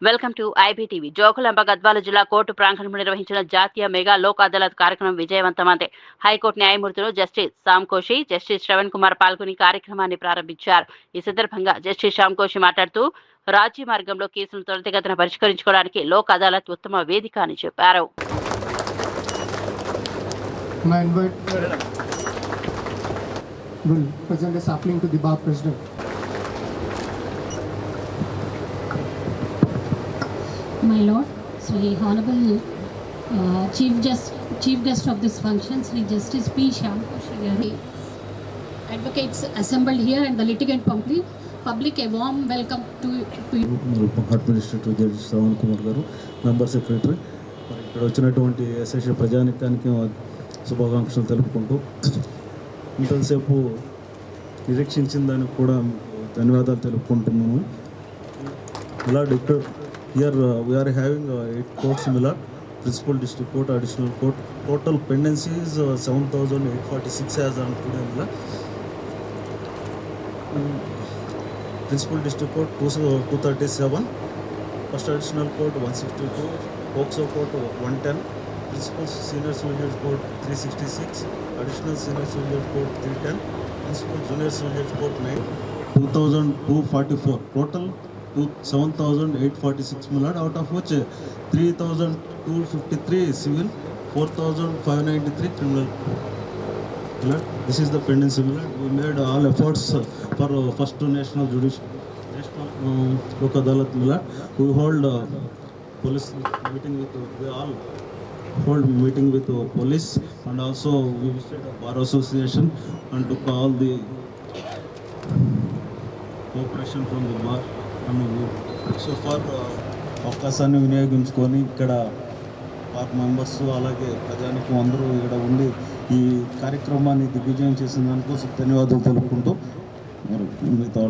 Welcome to IBTV. Jogulamba Gadwal జిల్లా court ప్రాంగణంలో నిర్వహించిన జాతీయ మెగా లోక్ అదాలత్ కార్యక్రమం విజయవంతమైంది. హైకోర్టు న్యాయమూర్తులు జస్టిస్ సామ్కోషి, జస్టిస్ శ్రవణ్ కుమార్ పాల్గొని కార్యక్రమాన్ని ప్రారంభించారు. ఈ సందర్భంగా జస్టిస్ సామ్కోషి మాట్లాడుతూ రాజ్య మార్గంలో కేసులను త్వరితగతిన పరిష్కరించుకోవడానికి లోక్ అదాలత్ ఉత్తమ వేదిక అని చెప్పారు. My Lord, Sri Honorable Chief Guest of this function, Sri Justice P. Shyamkoshi Garu, advocates assembled here and the litigant public, a warm welcome to you. Administrator Judge Shravan Kumar Garu, Member Secretary, ఇక్కడ వచ్చినటువంటి SSA ప్రజానికానికి శుభాకాంక్షలు తెలుపుకుంటూ ఇంతసేపు నిరీక్షించిన దానికి కూడా ధన్యవాదాలు తెలుపుకుంటున్నాము. ఇలా ఇక్కడ here we are having 8 courts Millar, Principal District Court, Additional Court. Total pendency is 7,846 as on today Millar. Principal District Court 237, First Additional Court 162, POCSO Court 110, Principal Senior Civil Court 366, Additional Senior Civil Court 310, Principal Junior Civil Court 9, 2,244. Total 7,846 Millar, out of which 3,253 civil, 4,593 criminal. Millar, this is the pendency Millar. We made all efforts for first to national Lok Adalat Millar. We hold police meeting with police, and also we visited a bar association and took all the cooperation from the bar. So far అవకాశాన్ని వినియోగించుకొని ఇక్కడ park members అలాగే ప్రజానికి అందరూ ఇక్కడ ఉండి ఈ కార్యక్రమాన్ని దిగ్విజయం చేసిన దానికోసం ధన్యవాదాలు తెలుపుకుంటూ మిగతా